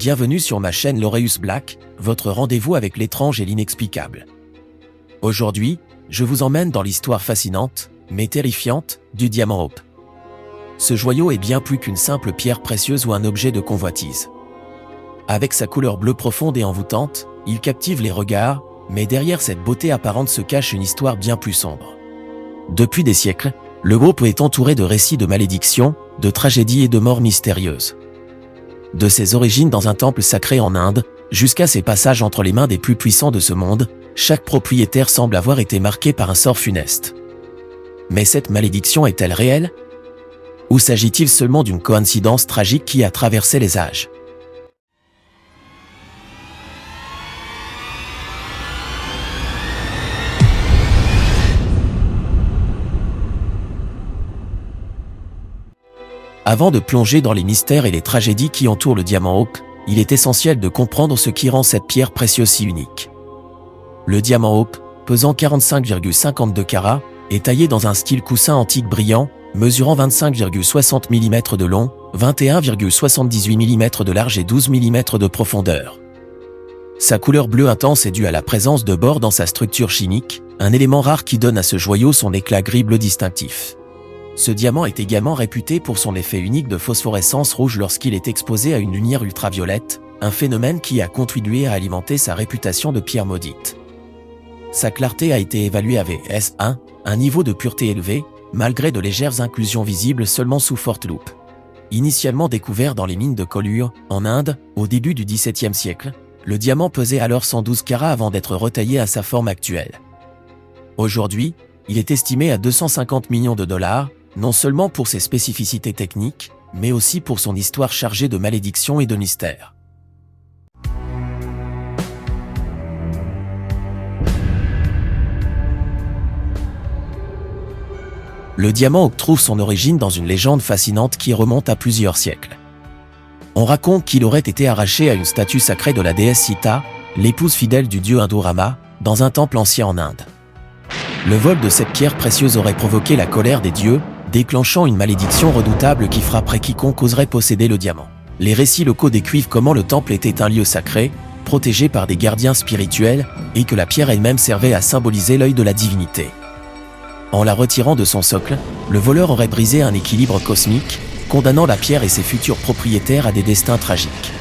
bienvenue sur ma chaîne Laureus Black, votre rendez-vous avec l'étrange et l'inexplicable. Aujourd'hui, je vous emmène dans l'histoire fascinante, mais terrifiante, du diamant Hope. Ce joyau est bien plus qu'une simple pierre précieuse ou un objet de convoitise. Avec sa couleur bleue profonde et envoûtante, il captive les regards, mais derrière cette beauté apparente se cache une histoire bien plus sombre. Depuis des siècles, le Hope est entouré de récits de malédictions, de tragédies et de morts mystérieuses. De ses origines dans un temple sacré en Inde, jusqu'à ses passages entre les mains des plus puissants de ce monde, chaque propriétaire semble avoir été marqué par un sort funeste. Mais cette malédiction est-elle réelle? Ou s'agit-il seulement d'une coïncidence tragique qui a traversé les âges? Avant de plonger dans les mystères et les tragédies qui entourent le diamant Hope, il est essentiel de comprendre ce qui rend cette pierre précieuse si unique. Le diamant Hope, pesant 45,52 carats, est taillé dans un style coussin antique brillant, mesurant 25,60 mm de long, 21,78 mm de large et 12 mm de profondeur. Sa couleur bleue intense est due à la présence de bore dans sa structure chimique, un élément rare qui donne à ce joyau son éclat gris-bleu distinctif. Ce diamant est également réputé pour son effet unique de phosphorescence rouge lorsqu'il est exposé à une lumière ultraviolette, un phénomène qui a contribué à alimenter sa réputation de pierre maudite. Sa clarté a été évaluée à VS1, un niveau de pureté élevé, malgré de légères inclusions visibles seulement sous forte loupe. Initialement découvert dans les mines de Kollur, en Inde, au début du XVIIe siècle, le diamant pesait alors 112 carats avant d'être retaillé à sa forme actuelle. Aujourd'hui, il est estimé à 250 millions de dollars, non seulement pour ses spécificités techniques, mais aussi pour son histoire chargée de malédictions et de mystères. Le diamant Hope trouve son origine dans une légende fascinante qui remonte à plusieurs siècles. On raconte qu'il aurait été arraché à une statue sacrée de la déesse Sita, l'épouse fidèle du dieu hindou Rama, dans un temple ancien en Inde. Le vol de cette pierre précieuse aurait provoqué la colère des dieux, déclenchant une malédiction redoutable qui frapperait quiconque oserait posséder le diamant. Les récits locaux décrivent comment le temple était un lieu sacré, protégé par des gardiens spirituels, et que la pierre elle-même servait à symboliser l'œil de la divinité. En la retirant de son socle, le voleur aurait brisé un équilibre cosmique, condamnant la pierre et ses futurs propriétaires à des destins tragiques.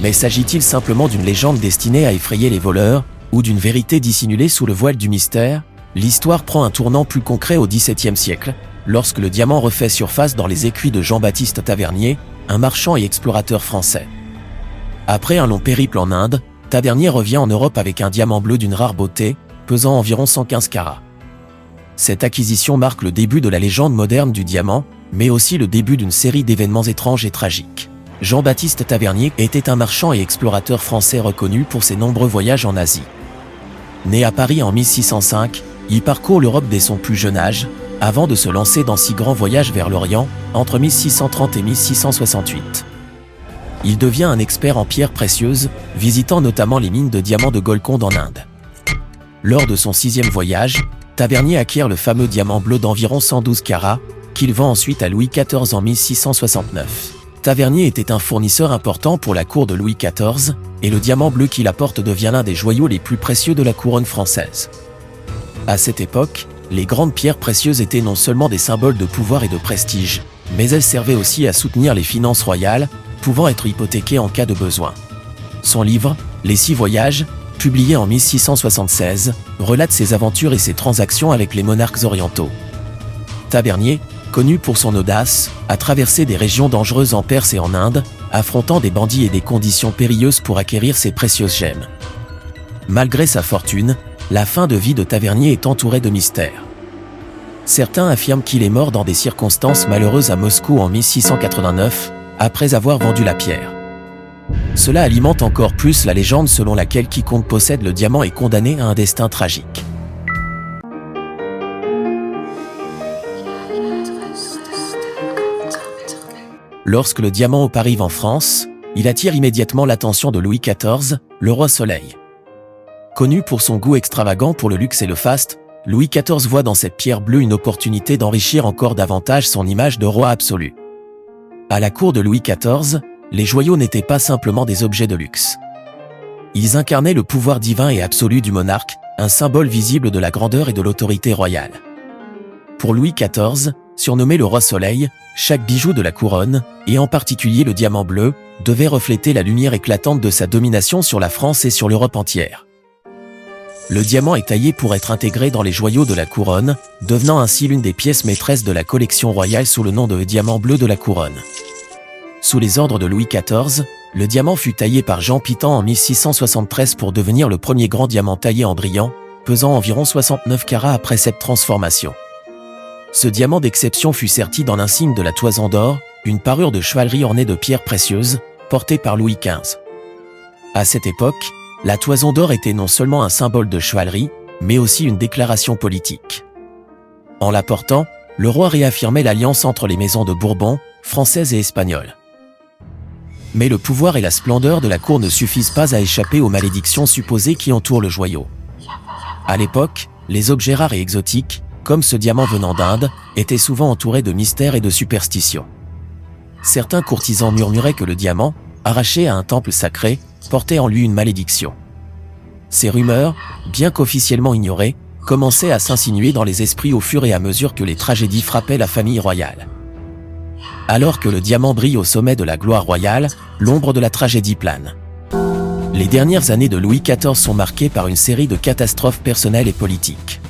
Mais s'agit-il simplement d'une légende destinée à effrayer les voleurs, ou d'une vérité dissimulée sous le voile du mystère? L'histoire prend un tournant plus concret au XVIIe siècle, lorsque le diamant refait surface dans les écrits de Jean-Baptiste Tavernier, un marchand et explorateur français. Après un long périple en Inde, Tavernier revient en Europe avec un diamant bleu d'une rare beauté, pesant environ 115 carats. Cette acquisition marque le début de la légende moderne du diamant, mais aussi le début d'une série d'événements étranges et tragiques. Jean-Baptiste Tavernier était un marchand et explorateur français reconnu pour ses nombreux voyages en Asie. Né à Paris en 1605, il parcourt l'Europe dès son plus jeune âge, avant de se lancer dans 6 grands voyages vers l'Orient, entre 1630 et 1668. Il devient un expert en pierres précieuses, visitant notamment les mines de diamants de Golconde en Inde. Lors de son 6e voyage, Tavernier acquiert le fameux diamant bleu d'environ 112 carats, qu'il vend ensuite à Louis XIV en 1669. Tavernier était un fournisseur important pour la cour de Louis XIV, et le diamant bleu qu'il apporte devient l'un des joyaux les plus précieux de la couronne française. À cette époque, les grandes pierres précieuses étaient non seulement des symboles de pouvoir et de prestige, mais elles servaient aussi à soutenir les finances royales, pouvant être hypothéquées en cas de besoin. Son livre, Les 6 voyages, publié en 1676, relate ses aventures et ses transactions avec les monarques orientaux. Tavernier, connu pour son audace, a traversé des régions dangereuses en Perse et en Inde, affrontant des bandits et des conditions périlleuses pour acquérir ces précieuses gemmes. Malgré sa fortune, la fin de vie de Tavernier est entourée de mystères. Certains affirment qu'il est mort dans des circonstances malheureuses à Moscou en 1689, après avoir vendu la pierre. Cela alimente encore plus la légende selon laquelle quiconque possède le diamant est condamné à un destin tragique. Lorsque le diamant Hope arrive en France, il attire immédiatement l'attention de Louis XIV, le roi Soleil. Connu pour son goût extravagant pour le luxe et le faste, Louis XIV voit dans cette pierre bleue une opportunité d'enrichir encore davantage son image de roi absolu. À la cour de Louis XIV, les joyaux n'étaient pas simplement des objets de luxe. Ils incarnaient le pouvoir divin et absolu du monarque, un symbole visible de la grandeur et de l'autorité royale. Pour Louis XIV, surnommé le Roi Soleil, chaque bijou de la couronne, et en particulier le diamant bleu, devait refléter la lumière éclatante de sa domination sur la France et sur l'Europe entière. Le diamant est taillé pour être intégré dans les joyaux de la couronne, devenant ainsi l'une des pièces maîtresses de la collection royale sous le nom de diamant bleu de la couronne. Sous les ordres de Louis XIV, le diamant fut taillé par Jean Pitan en 1673 pour devenir le premier grand diamant taillé en brillant, pesant environ 69 carats après cette transformation. Ce diamant d'exception fut serti dans l'insigne de la toison d'or, une parure de chevalerie ornée de pierres précieuses, portée par Louis XV. À cette époque, la toison d'or était non seulement un symbole de chevalerie, mais aussi une déclaration politique. En la portant, le roi réaffirmait l'alliance entre les maisons de Bourbon, françaises et espagnoles. Mais le pouvoir et la splendeur de la cour ne suffisent pas à échapper aux malédictions supposées qui entourent le joyau. À l'époque, les objets rares et exotiques, comme ce diamant venant d'Inde, étaient souvent entourés de mystères et de superstitions. Certains courtisans murmuraient que le diamant, arraché à un temple sacré, portait en lui une malédiction. Ces rumeurs, bien qu'officiellement ignorées, commençaient à s'insinuer dans les esprits au fur et à mesure que les tragédies frappaient la famille royale. Alors que le diamant brille au sommet de la gloire royale, l'ombre de la tragédie plane. Les dernières années de Louis XIV sont marquées par une série de catastrophes personnelles et politiques.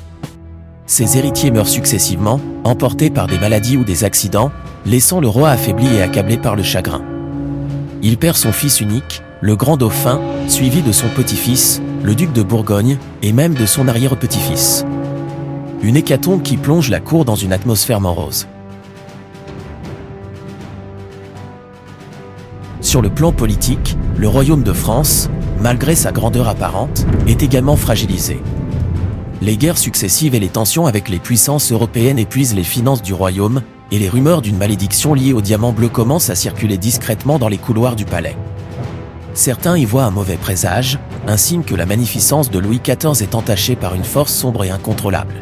Ses héritiers meurent successivement, emportés par des maladies ou des accidents, laissant le roi affaibli et accablé par le chagrin. Il perd son fils unique, le grand dauphin, suivi de son petit-fils, le duc de Bourgogne, et même de son arrière-petit-fils. Une hécatombe qui plonge la cour dans une atmosphère morose. Sur le plan politique, le royaume de France, malgré sa grandeur apparente, est également fragilisé. Les guerres successives et les tensions avec les puissances européennes épuisent les finances du royaume, et les rumeurs d'une malédiction liée au diamant bleu commencent à circuler discrètement dans les couloirs du palais. Certains y voient un mauvais présage, un signe que la magnificence de Louis XIV est entachée par une force sombre et incontrôlable.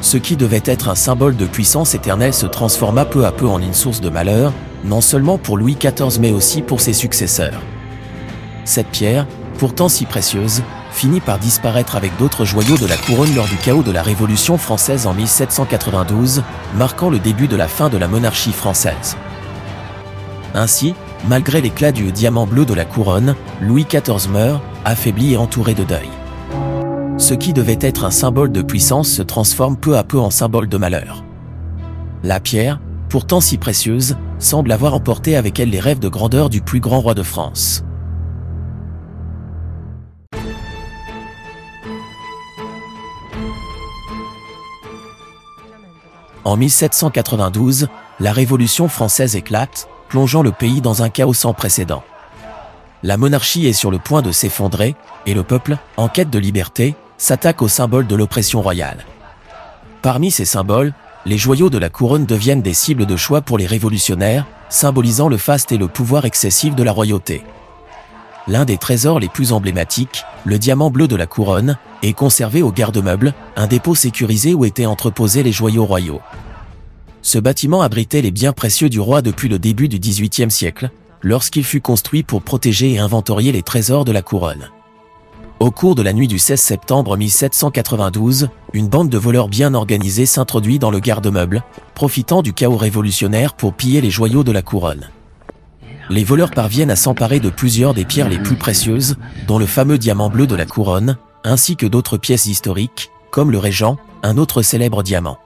Ce qui devait être un symbole de puissance éternelle se transforma peu à peu en une source de malheur, non seulement pour Louis XIV mais aussi pour ses successeurs. Cette pierre, pourtant si précieuse, finit par disparaître avec d'autres joyaux de la couronne lors du chaos de la Révolution française en 1792, marquant le début de la fin de la monarchie française. Ainsi, malgré l'éclat du diamant bleu de la couronne, Louis XIV meurt, affaibli et entouré de deuil. Ce qui devait être un symbole de puissance se transforme peu à peu en symbole de malheur. La pierre, pourtant si précieuse, semble avoir emporté avec elle les rêves de grandeur du plus grand roi de France. En 1792, la Révolution française éclate, plongeant le pays dans un chaos sans précédent. La monarchie est sur le point de s'effondrer, et le peuple, en quête de liberté, s'attaque aux symboles de l'oppression royale. Parmi ces symboles, les joyaux de la couronne deviennent des cibles de choix pour les révolutionnaires, symbolisant le faste et le pouvoir excessif de la royauté. L'un des trésors les plus emblématiques, le diamant bleu de la couronne, est conservé au garde-meuble, un dépôt sécurisé où étaient entreposés les joyaux royaux. Ce bâtiment abritait les biens précieux du roi depuis le début du XVIIIe siècle, lorsqu'il fut construit pour protéger et inventorier les trésors de la couronne. Au cours de la nuit du 16 septembre 1792, une bande de voleurs bien organisés s'introduit dans le garde-meuble, profitant du chaos révolutionnaire pour piller les joyaux de la couronne. Les voleurs parviennent à s'emparer de plusieurs des pierres les plus précieuses, dont le fameux diamant bleu de la couronne, ainsi que d'autres pièces historiques, comme le Régent, un autre célèbre diamant.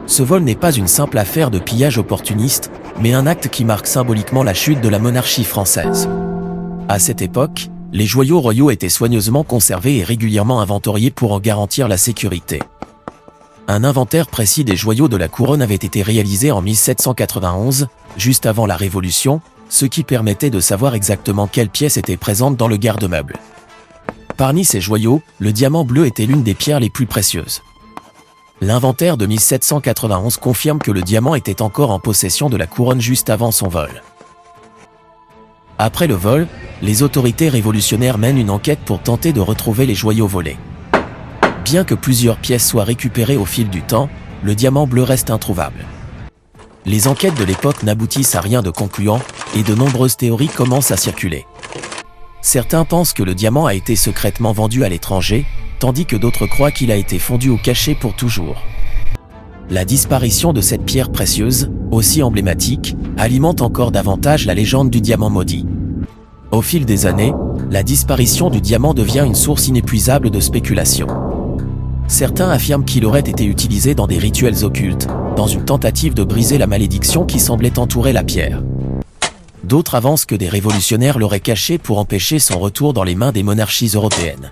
Ce vol n'est pas une simple affaire de pillage opportuniste, mais un acte qui marque symboliquement la chute de la monarchie française. À cette époque, les joyaux royaux étaient soigneusement conservés et régulièrement inventoriés pour en garantir la sécurité. Un inventaire précis des joyaux de la couronne avait été réalisé en 1791, juste avant la Révolution, ce qui permettait de savoir exactement quelles pièces étaient présentes dans le garde-meuble. Parmi ces joyaux, le diamant bleu était l'une des pierres les plus précieuses. L'inventaire de 1791 confirme que le diamant était encore en possession de la couronne juste avant son vol. Après le vol, les autorités révolutionnaires mènent une enquête pour tenter de retrouver les joyaux volés. Bien que plusieurs pièces soient récupérées au fil du temps, le diamant bleu reste introuvable. les enquêtes de l'époque n'aboutissent à rien de concluant et de nombreuses théories commencent à circuler. Certains pensent que le diamant a été secrètement vendu à l'étranger, tandis que d'autres croient qu'il a été fondu ou caché pour toujours. La disparition de cette pierre précieuse, aussi emblématique, alimente encore davantage la légende du diamant maudit. Au fil des années, la disparition du diamant devient une source inépuisable de spéculation. Certains affirment qu'il aurait été utilisé dans des rituels occultes, dans une tentative de briser la malédiction qui semblait entourer la pierre. D'autres avancent que des révolutionnaires l'auraient caché pour empêcher son retour dans les mains des monarchies européennes.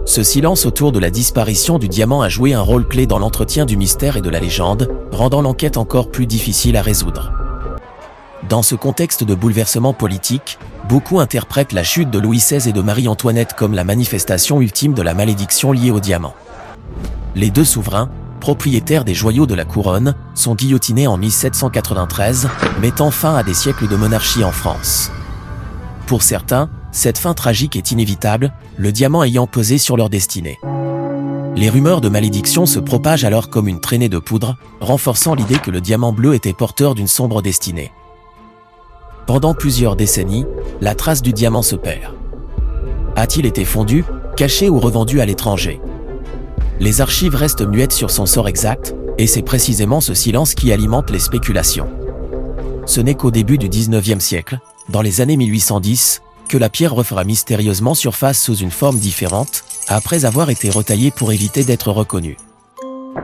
Ce silence autour de la disparition du diamant a joué un rôle clé dans l'entretien du mystère et de la légende, rendant l'enquête encore plus difficile à résoudre. Dans ce contexte de bouleversement politique, beaucoup interprètent la chute de Louis XVI et de Marie-Antoinette comme la manifestation ultime de la malédiction liée au diamant. Les deux souverains, propriétaires des joyaux de la couronne, sont guillotinés en 1793, mettant fin à des siècles de monarchie en France. Pour certains, cette fin tragique est inévitable, le diamant ayant pesé sur leur destinée. Les rumeurs de malédiction se propagent alors comme une traînée de poudre, renforçant l'idée que le diamant bleu était porteur d'une sombre destinée. Pendant plusieurs décennies, la trace du diamant se perd. A-t-il été fondu, caché ou revendu à l'étranger? Les archives restent muettes sur son sort exact, et c'est précisément ce silence qui alimente les spéculations. Ce n'est qu'au début du XIXe siècle, dans les années 1810, que la pierre refera mystérieusement surface sous une forme différente, après avoir été retaillée pour éviter d'être reconnue.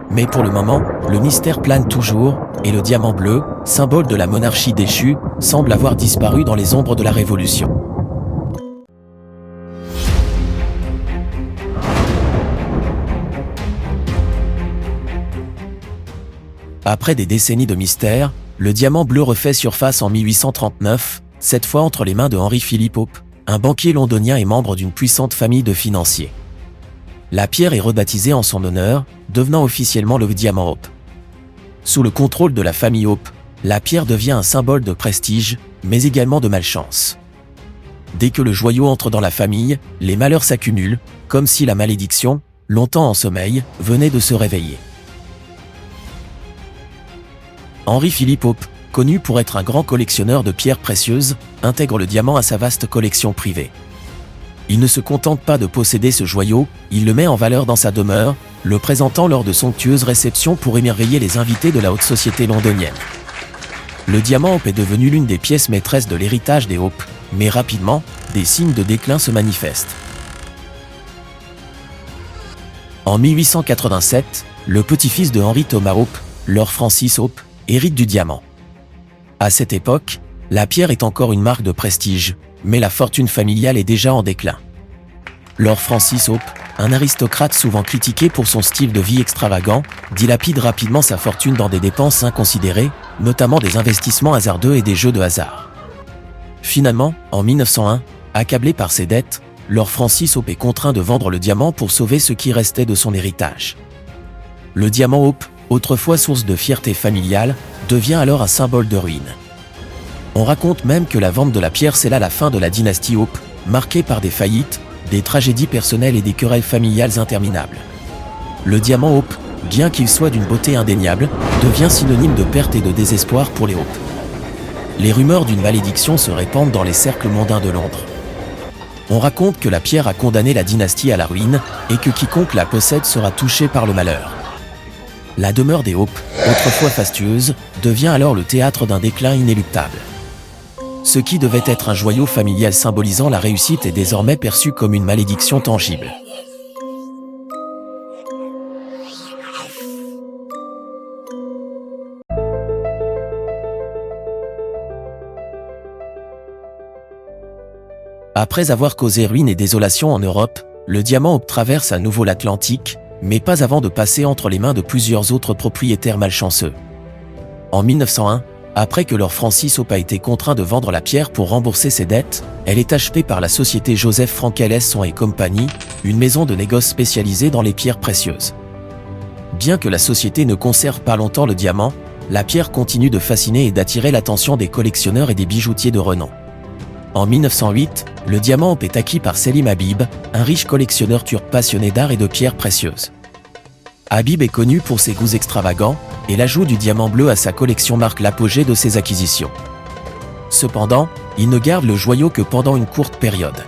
Mais pour le moment, le mystère plane toujours, et le diamant bleu, symbole de la monarchie déchue, semble avoir disparu dans les ombres de la Révolution. Après des décennies de mystère, le diamant bleu refait surface en 1839, cette fois entre les mains de Henry-Philippe Hope, un banquier londonien et membre d'une puissante famille de financiers. La pierre est rebaptisée en son honneur, devenant officiellement le diamant Hope. Sous le contrôle de la famille Hope, la pierre devient un symbole de prestige, mais également de malchance. Dès que le joyau entre dans la famille, les malheurs s'accumulent, comme si la malédiction, longtemps en sommeil, venait de se réveiller. Henry-Philippe Hope, connu pour être un grand collectionneur de pierres précieuses, intègre le diamant à sa vaste collection privée. Il ne se contente pas de posséder ce joyau, il le met en valeur dans sa demeure, le présentant lors de somptueuses réceptions pour émerveiller les invités de la haute société londonienne. Le diamant Hope est devenu l'une des pièces maîtresses de l'héritage des Hope, mais rapidement, des signes de déclin se manifestent. En 1887, le petit-fils de Henry Thomas Hope, Lord Francis Hope, hérite du diamant. À cette époque, la pierre est encore une marque de prestige, mais la fortune familiale est déjà en déclin. Lord Francis Hope, un aristocrate souvent critiqué pour son style de vie extravagant, dilapide rapidement sa fortune dans des dépenses inconsidérées, notamment des investissements hasardeux et des jeux de hasard. Finalement, en 1901, accablé par ses dettes, Lord Francis Hope est contraint de vendre le diamant pour sauver ce qui restait de son héritage. Le diamant Hope, autrefois source de fierté familiale, devient alors un symbole de ruine. On raconte même que la vente de la pierre scella la fin de la dynastie Hope, marquée par des faillites, des tragédies personnelles et des querelles familiales interminables. Le diamant Hope, bien qu'il soit d'une beauté indéniable, devient synonyme de perte et de désespoir pour les Hope. Les rumeurs d'une malédiction se répandent dans les cercles mondains de Londres. On raconte que la pierre a condamné la dynastie à la ruine et que quiconque la possède sera touché par le malheur. La demeure des Hope, autrefois fastueuse, devient alors le théâtre d'un déclin inéluctable. Ce qui devait être un joyau familial symbolisant la réussite est désormais perçu comme une malédiction tangible. Après avoir causé ruine et désolation en Europe, le diamant Hope traverse à nouveau l'Atlantique, mais pas avant de passer entre les mains de plusieurs autres propriétaires malchanceux. En 1901, après que Lord Francis Hope a été contraint de vendre la pierre pour rembourser ses dettes, elle est achetée par la société Joseph Frankel Son & Compagnie, une maison de négoce spécialisée dans les pierres précieuses. Bien que la société ne conserve pas longtemps le diamant, la pierre continue de fasciner et d'attirer l'attention des collectionneurs et des bijoutiers de renom. En 1908, le diamant Hope est acquis par Selim Habib, un riche collectionneur turc passionné d'art et de pierres précieuses. Habib est connu pour ses goûts extravagants, et l'ajout du diamant bleu à sa collection marque l'apogée de ses acquisitions. Cependant, il ne garde le joyau que pendant une courte période.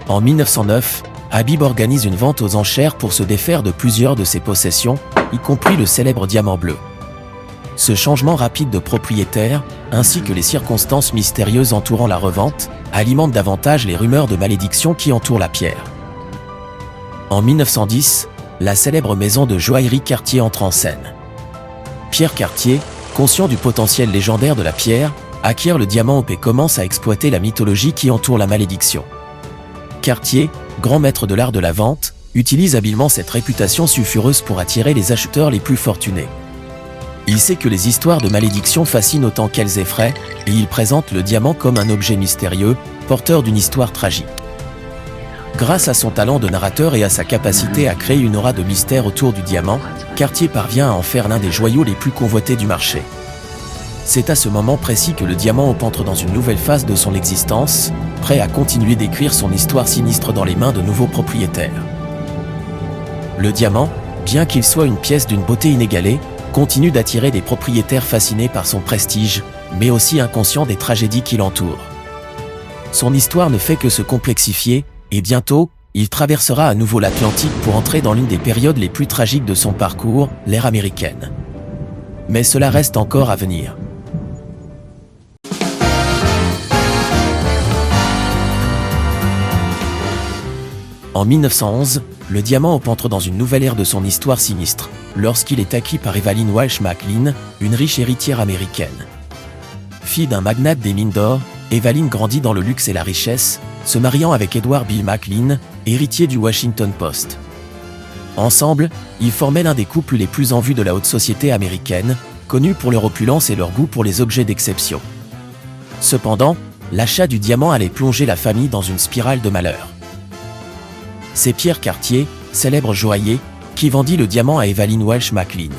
En 1909, Habib organise une vente aux enchères pour se défaire de plusieurs de ses possessions, y compris le célèbre diamant bleu. Ce changement rapide de propriétaire, ainsi que les circonstances mystérieuses entourant la revente, alimentent davantage les rumeurs de malédiction qui entourent la pierre. En 1910, la célèbre maison de joaillerie Cartier entre en scène. Pierre Cartier, conscient du potentiel légendaire de la pierre, acquiert le diamant Hope et commence à exploiter la mythologie qui entoure la malédiction. Cartier, grand maître de l'art de la vente, utilise habilement cette réputation sulfureuse pour attirer les acheteurs les plus fortunés. Il sait que les histoires de malédiction fascinent autant qu'elles effraient, et il présente le diamant comme un objet mystérieux, porteur d'une histoire tragique. Grâce à son talent de narrateur et à sa capacité à créer une aura de mystère autour du diamant, Cartier parvient à en faire l'un des joyaux les plus convoités du marché. C'est à ce moment précis que le diamant Hope entre dans une nouvelle phase de son existence, prêt à continuer d'écrire son histoire sinistre dans les mains de nouveaux propriétaires. Le diamant, bien qu'il soit une pièce d'une beauté inégalée, continue d'attirer des propriétaires fascinés par son prestige, mais aussi inconscients des tragédies qui l'entourent. Son histoire ne fait que se complexifier, et bientôt, il traversera à nouveau l'Atlantique pour entrer dans l'une des périodes les plus tragiques de son parcours, l'ère américaine. Mais cela reste encore à venir. En 1911, le diamant Hope entre dans une nouvelle ère de son histoire sinistre, lorsqu'il est acquis par Evaline Walsh McLean, une riche héritière américaine. Fille d'un magnate des mines d'or, Evaline grandit dans le luxe et la richesse, se mariant avec Edward Bill McLean, héritier du Washington Post. Ensemble, ils formaient l'un des couples les plus en vue de la haute société américaine, connus pour leur opulence et leur goût pour les objets d'exception. Cependant, l'achat du diamant allait plonger la famille dans une spirale de malheur. C'est Pierre Cartier, célèbre joaillier, qui vendit le diamant à Evaline Walsh McLean.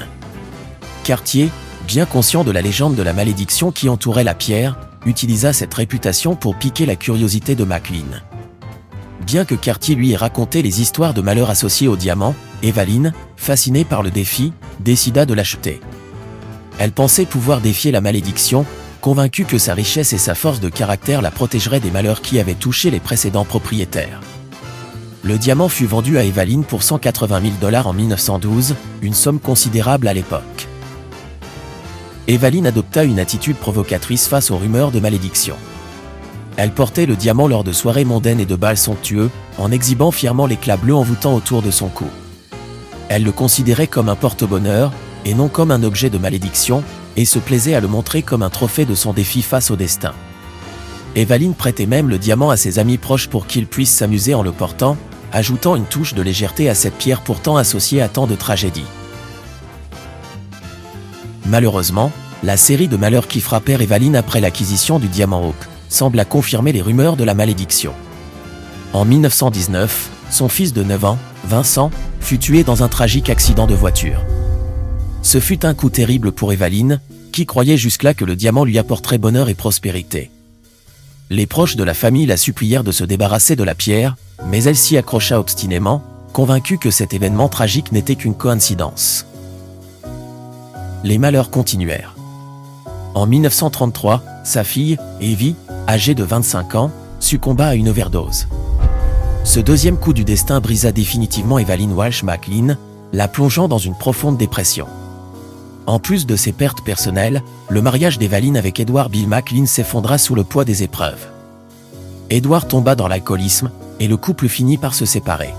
Cartier, bien conscient de la légende de la malédiction qui entourait la pierre, utilisa cette réputation pour piquer la curiosité de McLean. Bien que Cartier lui ait raconté les histoires de malheur associées au diamant, Evaline, fascinée par le défi, décida de l'acheter. Elle pensait pouvoir défier la malédiction, convaincue que sa richesse et sa force de caractère la protégeraient des malheurs qui avaient touché les précédents propriétaires. Le diamant fut vendu à Evaline pour 180 000 $ en 1912, une somme considérable à l'époque. Evaline adopta une attitude provocatrice face aux rumeurs de malédiction. Elle portait le diamant lors de soirées mondaines et de bals somptueux, en exhibant fièrement l'éclat bleu envoûtant autour de son cou. Elle le considérait comme un porte-bonheur, et non comme un objet de malédiction, et se plaisait à le montrer comme un trophée de son défi face au destin. Evaline prêtait même le diamant à ses amis proches pour qu'ils puissent s'amuser en le portant, ajoutant une touche de légèreté à cette pierre pourtant associée à tant de tragédies. Malheureusement, la série de malheurs qui frappèrent Evaline après l'acquisition du diamant Hope semble à confirmer les rumeurs de la malédiction. En 1919, son fils de 9 ans, Vincent, fut tué dans un tragique accident de voiture. Ce fut un coup terrible pour Evaline, qui croyait jusque-là que le diamant lui apporterait bonheur et prospérité. Les proches de la famille la supplièrent de se débarrasser de la pierre, mais elle s'y accrocha obstinément, convaincue que cet événement tragique n'était qu'une coïncidence. Les malheurs continuèrent. En 1933, sa fille, Evie, âgée de 25 ans, succomba à une overdose. Ce deuxième coup du destin brisa définitivement Evaline Walsh McLean, la plongeant dans une profonde dépression. En plus de ses pertes personnelles, le mariage d'Evaline avec Edward Bill McLean s'effondra sous le poids des épreuves. Edward tomba dans l'alcoolisme, et le couple finit par se séparer.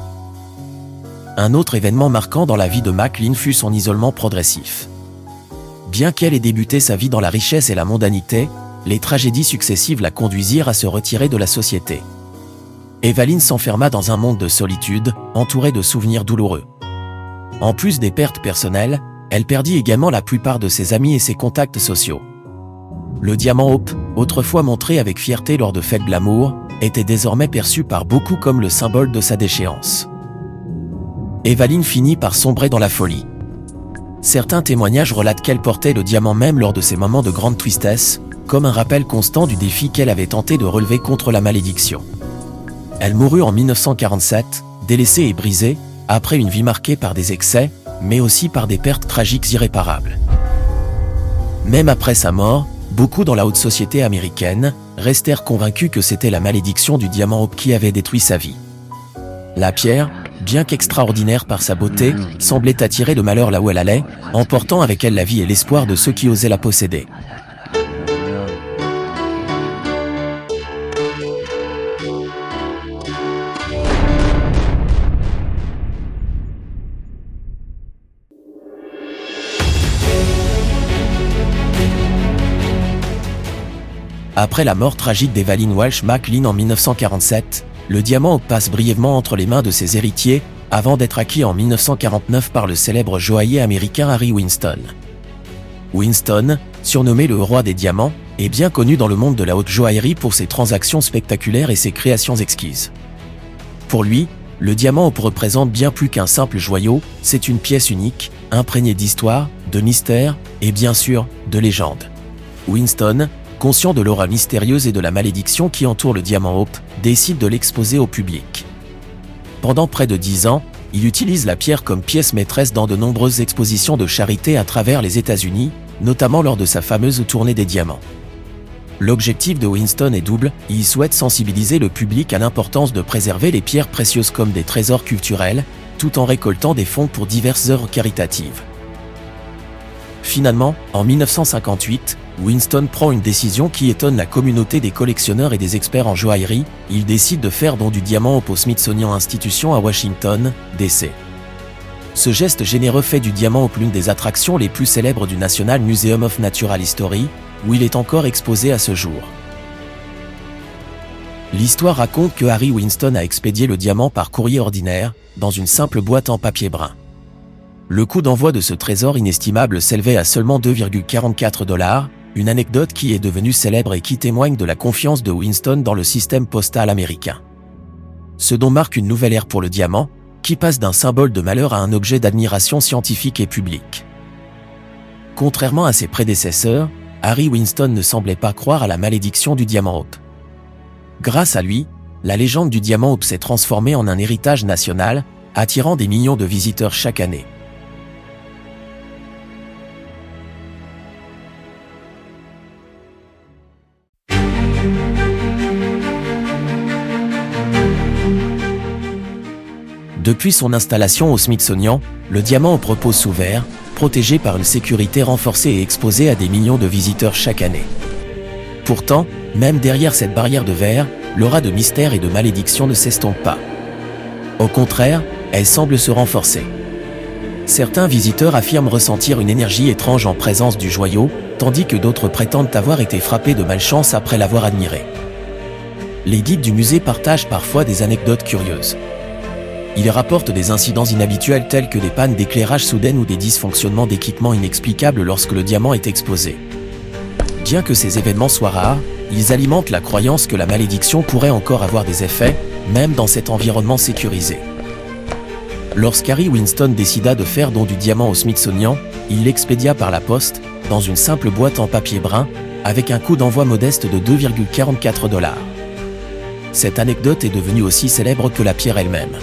Un autre événement marquant dans la vie de McLean fut son isolement progressif. Bien qu'elle ait débuté sa vie dans la richesse et la mondanité, les tragédies successives la conduisirent à se retirer de la société. Evaline s'enferma dans un monde de solitude, entouré de souvenirs douloureux. En plus des pertes personnelles, elle perdit également la plupart de ses amis et ses contacts sociaux. Le diamant Hope, autrefois montré avec fierté lors de fêtes glamour, était désormais perçu par beaucoup comme le symbole de sa déchéance. Evaline finit par sombrer dans la folie. Certains témoignages relatent qu'elle portait le diamant même lors de ses moments de grande tristesse, comme un rappel constant du défi qu'elle avait tenté de relever contre la malédiction. Elle mourut en 1947, délaissée et brisée, après une vie marquée par des excès, mais aussi par des pertes tragiques irréparables. Même après sa mort, beaucoup dans la haute société américaine restèrent convaincus que c'était la malédiction du diamant Hope qui avait détruit sa vie. La pierre, bien qu'extraordinaire par sa beauté, semblait attirer le malheur là où elle allait, emportant avec elle la vie et l'espoir de ceux qui osaient la posséder. Après la mort tragique d'Evelyn Welch McLean en 1947, le diamant passe brièvement entre les mains de ses héritiers, avant d'être acquis en 1949 par le célèbre joaillier américain Harry Winston. Winston, surnommé le roi des diamants, est bien connu dans le monde de la haute joaillerie pour ses transactions spectaculaires et ses créations exquises. Pour lui, le diamant représente bien plus qu'un simple joyau, c'est une pièce unique, imprégnée d'histoire, de mystère et bien sûr, de légende. Winston, conscient de l'aura mystérieuse et de la malédiction qui entoure le diamant Hope, décide de l'exposer au public. Pendant près de 10 ans, il utilise la pierre comme pièce maîtresse dans de nombreuses expositions de charité à travers les États-Unis, notamment lors de sa fameuse tournée des diamants. L'objectif de Winston est double, il souhaite sensibiliser le public à l'importance de préserver les pierres précieuses comme des trésors culturels, tout en récoltant des fonds pour diverses œuvres caritatives. Finalement, en 1958, Winston prend une décision qui étonne la communauté des collectionneurs et des experts en joaillerie, il décide de faire don du diamant au Smithsonian Institution à Washington, D.C. Ce geste généreux fait du diamant Hope l'une des attractions les plus célèbres du National Museum of Natural History, où il est encore exposé à ce jour. L'histoire raconte que Harry Winston a expédié le diamant par courrier ordinaire, dans une simple boîte en papier brun. Le coût d'envoi de ce trésor inestimable s'élevait à seulement 2,44 $, une anecdote qui est devenue célèbre et qui témoigne de la confiance de Winston dans le système postal américain. Ce don marque une nouvelle ère pour le diamant, qui passe d'un symbole de malheur à un objet d'admiration scientifique et publique. Contrairement à ses prédécesseurs, Harry Winston ne semblait pas croire à la malédiction du diamant Hope. Grâce à lui, la légende du diamant Hope s'est transformée en un héritage national, attirant des millions de visiteurs chaque année. Depuis son installation au Smithsonian, le diamant Hope repose sous verre, protégé par une sécurité renforcée et exposé à des millions de visiteurs chaque année. Pourtant, même derrière cette barrière de verre, l'aura de mystère et de malédiction ne s'estompe pas. Au contraire, elle semble se renforcer. Certains visiteurs affirment ressentir une énergie étrange en présence du joyau, tandis que d'autres prétendent avoir été frappés de malchance après l'avoir admiré. Les guides du musée partagent parfois des anecdotes curieuses. Ils rapportent des incidents inhabituels tels que des pannes d'éclairage soudaines ou des dysfonctionnements d'équipements inexplicables lorsque le diamant est exposé. Bien que ces événements soient rares, ils alimentent la croyance que la malédiction pourrait encore avoir des effets, même dans cet environnement sécurisé. Lorsqu'Harry Winston décida de faire don du diamant au Smithsonian, il l'expédia par la poste, dans une simple boîte en papier brun, avec un coût d'envoi modeste de 2,44 $. Cette anecdote est devenue aussi célèbre que la pierre elle-même.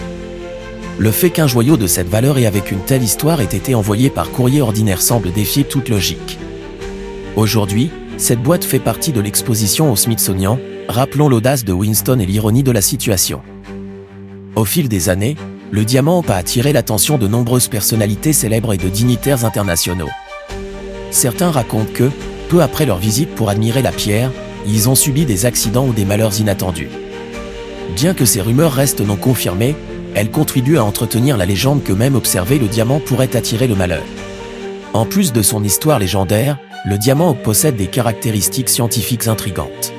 Le fait qu'un joyau de cette valeur et avec une telle histoire ait été envoyé par courrier ordinaire semble défier toute logique. Aujourd'hui, cette boîte fait partie de l'exposition au Smithsonian, rappelant l'audace de Winston et l'ironie de la situation. Au fil des années, le diamant Hope a attiré l'attention de nombreuses personnalités célèbres et de dignitaires internationaux. Certains racontent que, peu après leur visite pour admirer la pierre, ils ont subi des accidents ou des malheurs inattendus. Bien que ces rumeurs restent non confirmées, elles contribuent à entretenir la légende que même observer le diamant pourrait attirer le malheur. En plus de son histoire légendaire, le diamant Hope possède des caractéristiques scientifiques intrigantes.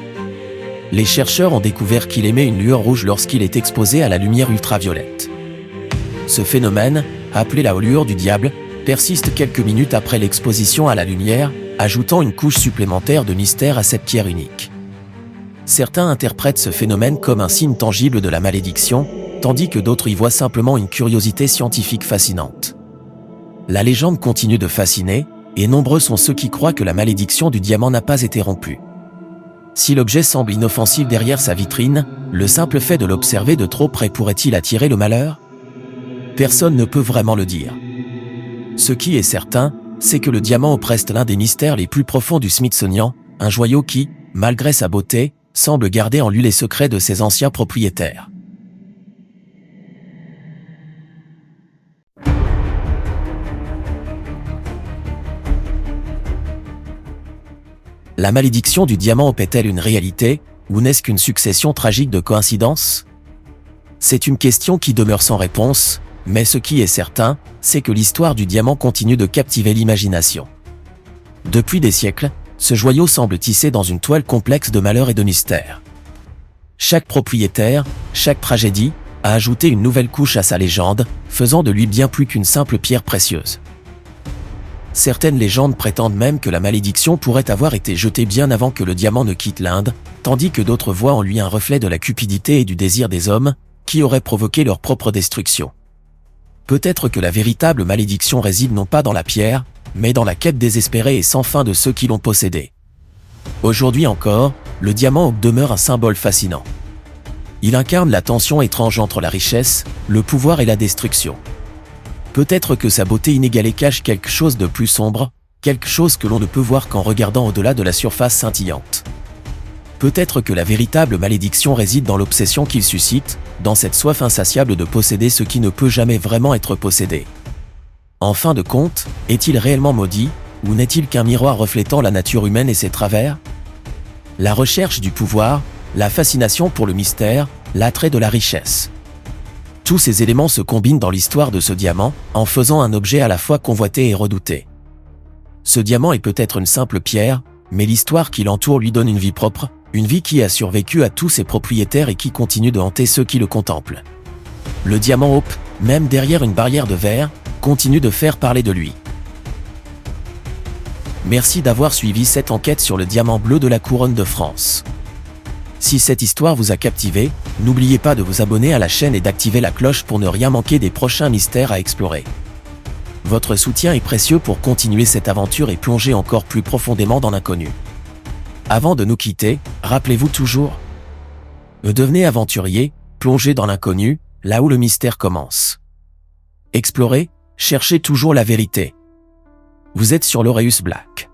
Les chercheurs ont découvert qu'il émet une lueur rouge lorsqu'il est exposé à la lumière ultraviolette. Ce phénomène, appelé la lueur du diable, persiste quelques minutes après l'exposition à la lumière, ajoutant une couche supplémentaire de mystère à cette pierre unique. Certains interprètent ce phénomène comme un signe tangible de la malédiction, tandis que d'autres y voient simplement une curiosité scientifique fascinante. La légende continue de fasciner, et nombreux sont ceux qui croient que la malédiction du diamant n'a pas été rompue. Si l'objet semble inoffensif derrière sa vitrine, le simple fait de l'observer de trop près pourrait-il attirer le malheur ? Personne ne peut vraiment le dire. Ce qui est certain, c'est que le diamant reste l'un des mystères les plus profonds du Smithsonian, un joyau qui, malgré sa beauté, semble garder en lui les secrets de ses anciens propriétaires. La malédiction du diamant est-elle une réalité, ou n'est-ce qu'une succession tragique de coïncidences? C'est une question qui demeure sans réponse, mais ce qui est certain, c'est que l'histoire du diamant continue de captiver l'imagination. Depuis des siècles, ce joyau semble tissé dans une toile complexe de malheurs et de mystères. Chaque propriétaire, chaque tragédie, a ajouté une nouvelle couche à sa légende, faisant de lui bien plus qu'une simple pierre précieuse. Certaines légendes prétendent même que la malédiction pourrait avoir été jetée bien avant que le diamant ne quitte l'Inde, tandis que d'autres voient en lui un reflet de la cupidité et du désir des hommes, qui auraient provoqué leur propre destruction. Peut-être que la véritable malédiction réside non pas dans la pierre, mais dans la quête désespérée et sans fin de ceux qui l'ont possédée. Aujourd'hui encore, le diamant demeure un symbole fascinant. Il incarne la tension étrange entre la richesse, le pouvoir et la destruction. Peut-être que sa beauté inégalée cache quelque chose de plus sombre, quelque chose que l'on ne peut voir qu'en regardant au-delà de la surface scintillante. Peut-être que la véritable malédiction réside dans l'obsession qu'il suscite, dans cette soif insatiable de posséder ce qui ne peut jamais vraiment être possédé. En fin de compte, est-il réellement maudit, ou n'est-il qu'un miroir reflétant la nature humaine et ses travers? La recherche du pouvoir, la fascination pour le mystère, l'attrait de la richesse. Tous ces éléments se combinent dans l'histoire de ce diamant, en faisant un objet à la fois convoité et redouté. Ce diamant est peut-être une simple pierre, mais l'histoire qui l'entoure lui donne une vie propre, une vie qui a survécu à tous ses propriétaires et qui continue de hanter ceux qui le contemplent. Le diamant Hope, même derrière une barrière de verre, continue de faire parler de lui. Merci d'avoir suivi cette enquête sur le diamant bleu de la couronne de France. Si cette histoire vous a captivé, n'oubliez pas de vous abonner à la chaîne et d'activer la cloche pour ne rien manquer des prochains mystères à explorer. Votre soutien est précieux pour continuer cette aventure et plonger encore plus profondément dans l'inconnu. Avant de nous quitter, rappelez-vous toujours, devenez aventurier, plongez dans l'inconnu, là où le mystère commence. Explorez, cherchez toujours la vérité. Vous êtes sur l'Aureus Black.